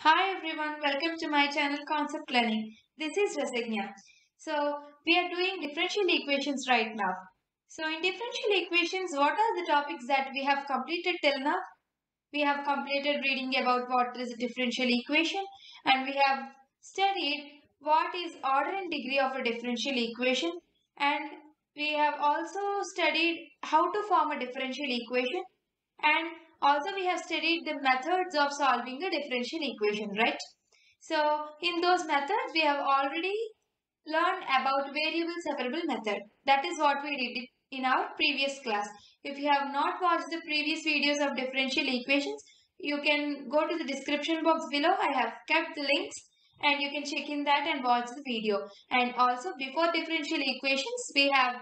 Hi everyone, welcome to my channel Concept Learning. This is Rasagna. So we are doing differential equations right now. So in differential equations, what are the topics that we have completed till now? We have completed reading about what is a differential equation, and we have studied what is order and degree of a differential equation, and we have also studied how to form a differential equation, and also we have studied the methods of solving a differential equation, right? So in those methods we have already learned about variable separable method. That is what we did in our previous class. If you have not watched the previous videos of differential equations, you can go to the description box below. I have kept the links and you can check in that and watch the video. And also before differential equations, we have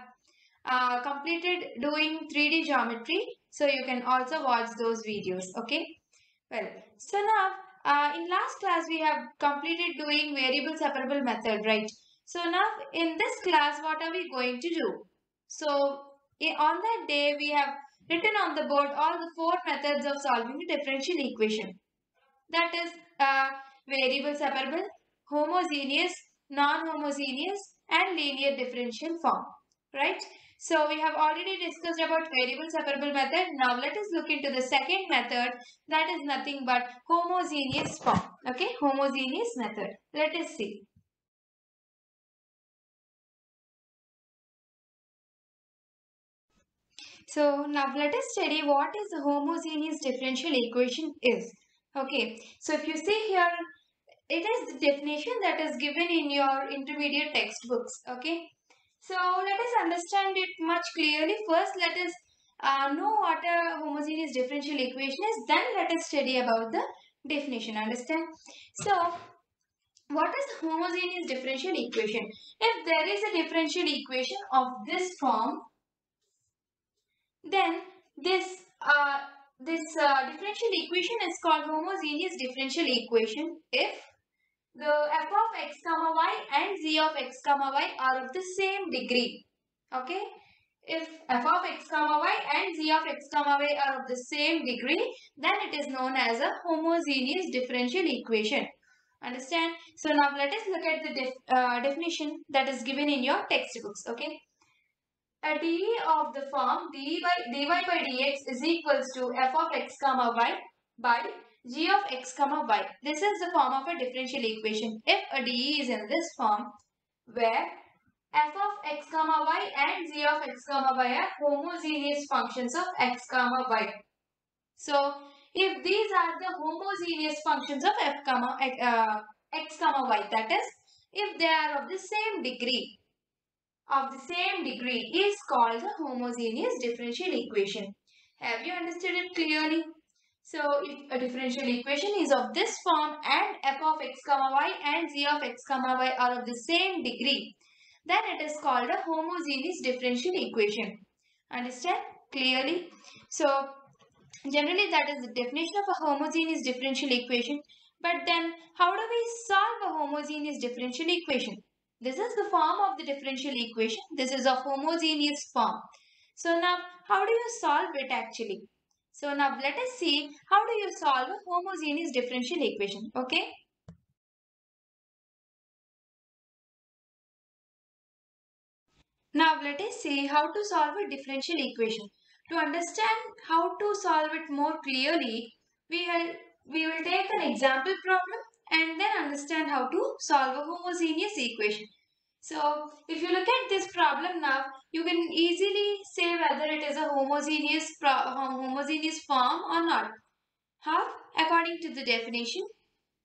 completed doing 3D geometry. So you can also watch those videos. Okay. Well, so now in last class we have completed doing variable separable method, right? So now in this class, what are we going to do? So on that day we have written on the board all the four methods of solving a differential equation. That is variable separable, homogeneous, non-homogeneous and linear differential form, right? So we have already discussed about variable separable method. Now let us look into the second method, that is nothing but homogeneous form. Okay, homogeneous method. Let us see. So now let us study what is a homogeneous differential equation is. Okay, so if you see here, it is the definition that is given in your intermediate textbooks. Okay, so let us understand it much clearly. First, let us know what a homogeneous differential equation is. Then let us study about the definition. Understand? So what is homogeneous differential equation? If there is a differential equation of this form, then this differential equation is called homogeneous differential equation if the f of x comma y and g of x comma y are of the same degree. Okay, if f of x comma y and g of x comma y are of the same degree, then it is known as a homogeneous differential equation. Understand? So now let us look at the definition that is given in your textbooks. Okay, a dE of the form dy by dx is equals to f of x comma y by g of x comma y. This is the form of a differential equation. If a dE is in this form, where f of x comma y and g of x comma y are homogeneous functions of x comma y. So, if these are the homogeneous functions of x comma y, that is, if they are of the same degree, is called the homogeneous differential equation. Have you understood it clearly? So if a differential equation is of this form and f of x comma y and g of x comma y are of the same degree, then it is called a homogeneous differential equation. Understand clearly? So generally that is the definition of a homogeneous differential equation. But then how do we solve a homogeneous differential equation? This is the form of the differential equation. This is a homogeneous form. So now how do you solve it actually? So now let us see how do you solve a homogeneous differential equation. Okay. Now let us see how to solve a differential equation. To understand how to solve it more clearly, we will take an example problem and then understand how to solve a homogeneous equation. So if you look at this problem now, you can easily say whether it is a homogeneous form or not. How? According to the definition,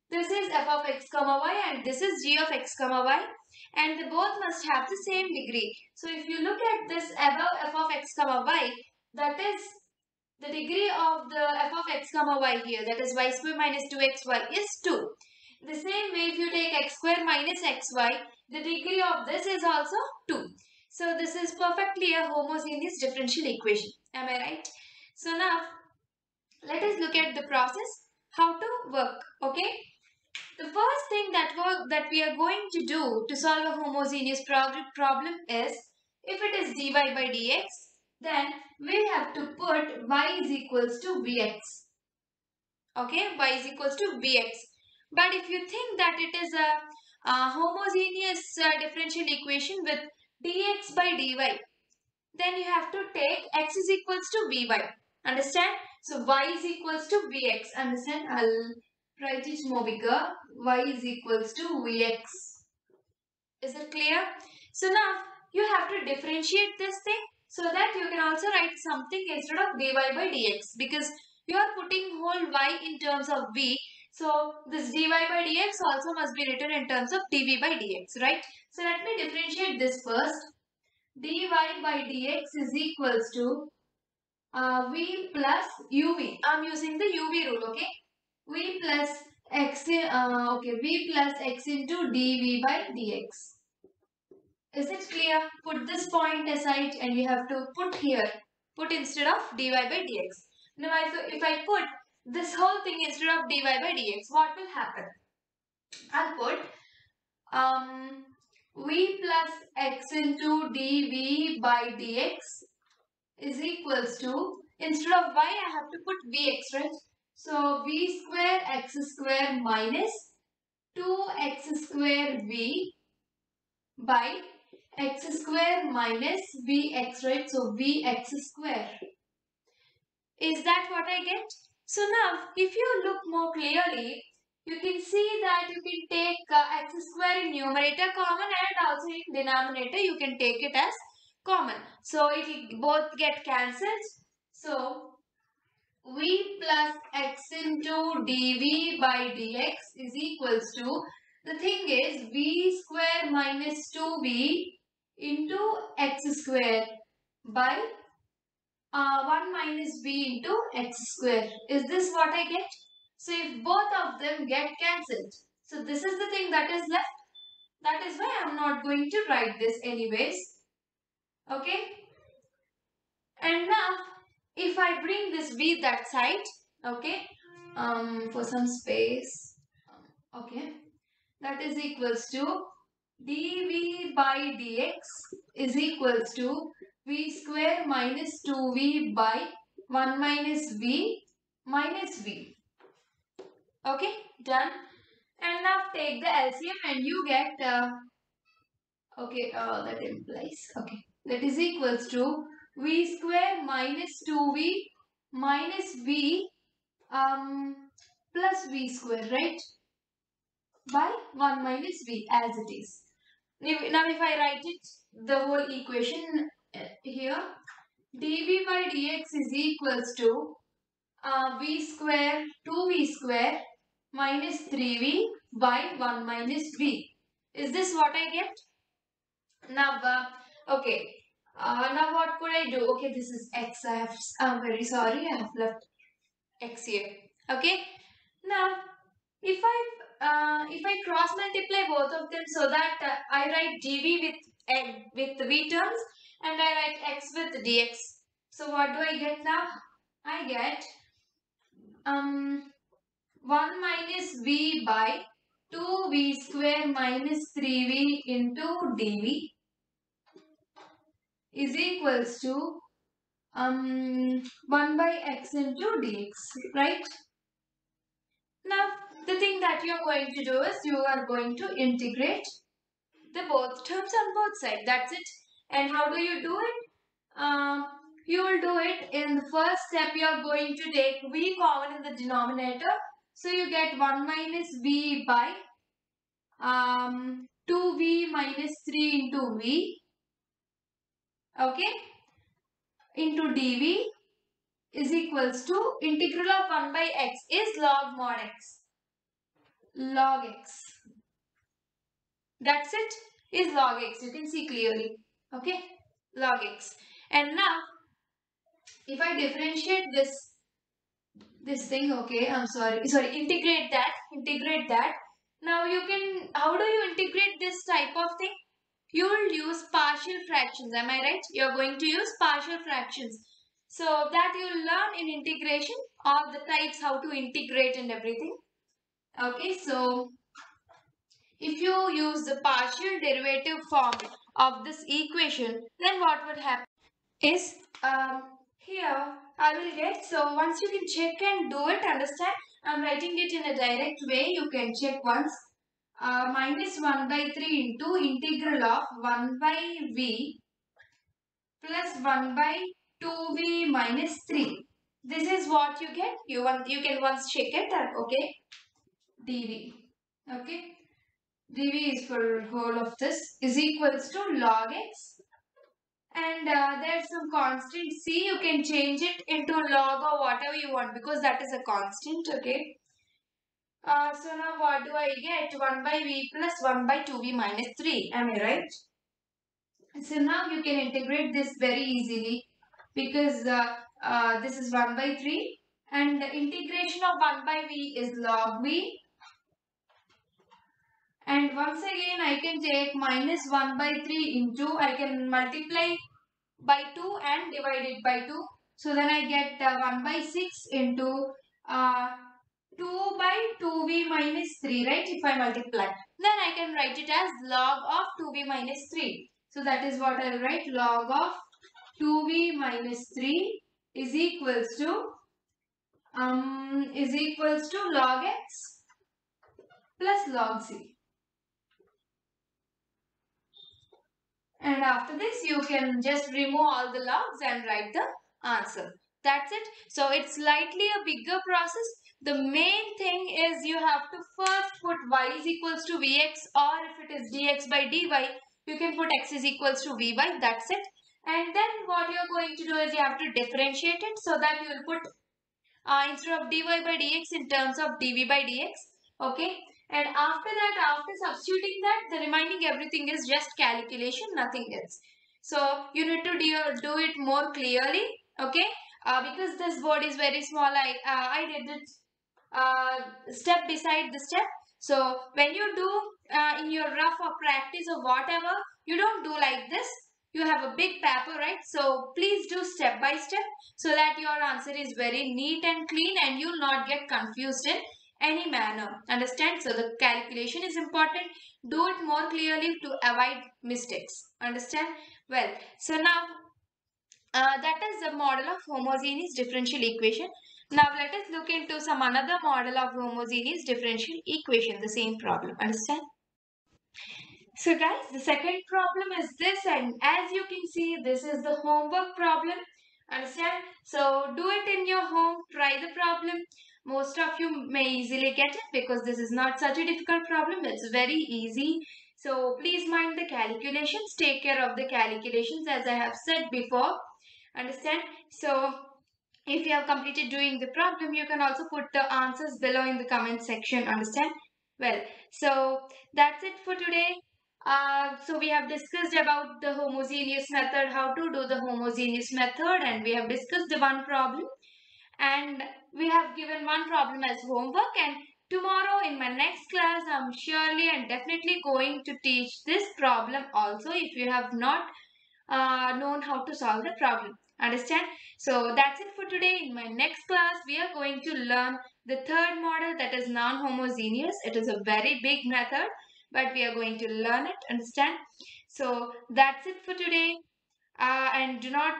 this is f of x comma y and this is g of x comma y, and they both must have the same degree. So if you look at this above f of x comma y, that is the degree of the f of x comma y here, that is y square minus 2xy is 2. The same way if you take x square minus xy, the degree of this is also 2. So this is perfectly a homogeneous differential equation. Am I right? So now let us look at the process, how to work. Okay. The first thing that we are going to do to solve a homogeneous problem is, if it is dy by dx, then we have to put y is equals to vx. Okay, y is equals to vx. But if you think that it is a homogeneous differential equation with dx by dy, then you have to take x is equals to vy. Understand? So y is equals to vx. Understand? I'll write it more bigger. Y is equals to vx. Is it clear? So now you have to differentiate this thing so that you can also write something instead of dy by dx, because you are putting whole y in terms of v. So this dy by dx also must be written in terms of dv by dx, right? So let me differentiate this first. Dy by dx is equals to v plus uv. I'm using the uv rule, okay? V plus x, v plus x into dv by dx. Is it clear? Put this point aside and you have to put here. Put instead of dy by dx. Now if I put this whole thing instead of dy by dx, what will happen? I'll put v plus x into dv by dx is equals to, instead of y I have to put vx, right? So v square x square minus 2x square v by x square minus vx, right? So vx square. Is that what I get? So now if you look more clearly, you can see that you can take x square in numerator common, and also in denominator you can take it as common. So it will both get cancelled. So v plus x into dv by dx is equals to, the thing is v square minus 2v into x square by 1 minus v into x square. Is this what I get? So if both of them get cancelled, so this is the thing that is left. That is why I am not going to write this anyways. Okay. And now if I bring this v that side, okay, for some space, okay, that is equals to dv by dx is equals to v square minus 2v by 1 minus v minus v. Okay, done. And now take the LCM and you get, that implies, okay, that is equals to v square minus 2v minus v plus v square, right, by 1 minus v as it is. Now if I write it, the whole equation here, dv by dx is equals to v square 2v square minus 3v by 1 minus v. Is this what I get? Now, okay. Now what could I do? Okay, this is x. I'm very sorry. I have left x here. Okay. Now, if I cross multiply both of them so that I write dv with v terms and I write x with dx. So what do I get now? I get 1 minus v by 2v square minus 3v into dv is equals to 1 by x into dx, right? Now, the thing that you are going to do is you are going to integrate the both terms on both sides. That's it. And how do you do it? You will do it in the first step. You are going to take v common in the denominator. So you get 1 minus v by 2v minus 3 into v. Okay. Into dv is equals to integral of 1 by x is log mod x. Log x. That's it. Is log x. You can see clearly. Okay. Log x. And now, if I differentiate this thing, okay, I'm sorry, integrate that. Now you can, how do you integrate this type of thing? You will use partial fractions, am I right? You are going to use partial fractions. So that you will learn in integration of the types, how to integrate and everything. Okay, so if you use the partial derivative form of this equation, then what would happen is, here I will get, so once you can check and do it, understand, I'm writing it in a direct way. You can check once. Minus 1 by 3 into integral of 1 by v plus 1 by 2v minus 3. This is what you get. You can once check it. Okay. dv. Okay. dv is for whole of this is equals to log x. And there's some constant c. You can change it into log or whatever you want because that is a constant. Okay. So now what do I get? 1 by v plus 1 by 2v minus 3. Am I right? So now you can integrate this very easily because this is 1 by 3 and the integration of 1 by v is log v. And once again I can take minus 1 by 3 into, I can multiply by 2 and divide it by 2. So then I get 1 by 6 into 2 by 2v minus 3, right? If I multiply, then I can write it as log of 2v minus 3. So that is what I will write. Log of 2v minus 3 is equals to log x plus log c. And after this, you can just remove all the logs and write the answer. That's it. So it's slightly a bigger process. The main thing is you have to first put y is equals to vx, or if it is dx by dy, you can put x is equals to vy. That's it. And then what you're going to do is you have to differentiate it so that you will put instead of dy by dx in terms of dv by dx. Okay. And after that, after substituting that, the remaining everything is just calculation, nothing else. So you need to do it more clearly. Okay. Because this board is very small, I did it step beside the step. So when you do in your rough or practice or whatever, you don't do like this. You have a big paper, right? So please do step by step so that your answer is very neat and clean and you'll not get confused in any manner. Understand? So the calculation is important. Do it more clearly to avoid mistakes. Understand? Well, so now that is the model of homogeneous differential equation. Now let us look into some another model of homogeneous differential equation, the same problem. Understand? So guys, the second problem is this, and as you can see, this is the homework problem. Understand? So do it in your home, try the problem. Most of you may easily get it because this is not such a difficult problem. It's very easy. So please mind the calculations. Take care of the calculations as I have said before. Understand? So if you have completed doing the problem, you can also put the answers below in the comment section. Understand? Well, so that's it for today. So we have discussed about the homogeneous method, how to do the homogeneous method, and we have discussed the one problem, and we have given one problem as homework. And tomorrow in my next class, I'm surely and definitely going to teach this problem also if you have not known how to solve the problem. Understand? So that's it for today. In my next class, we are going to learn the third model, that is non-homogeneous. It is a very big method, but we are going to learn it. Understand? So that's it for today. And do not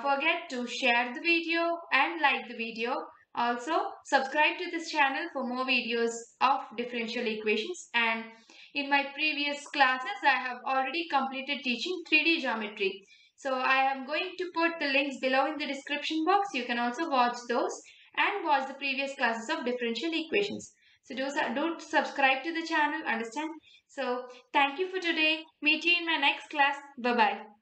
forget to share the video and like the video. Also, subscribe to this channel for more videos of differential equations. And in my previous classes, I have already completed teaching 3D geometry. So I am going to put the links below in the description box. You can also watch those and watch the previous classes of differential equations. So do subscribe to the channel, understand? So thank you for today. Meet you in my next class. Bye-bye.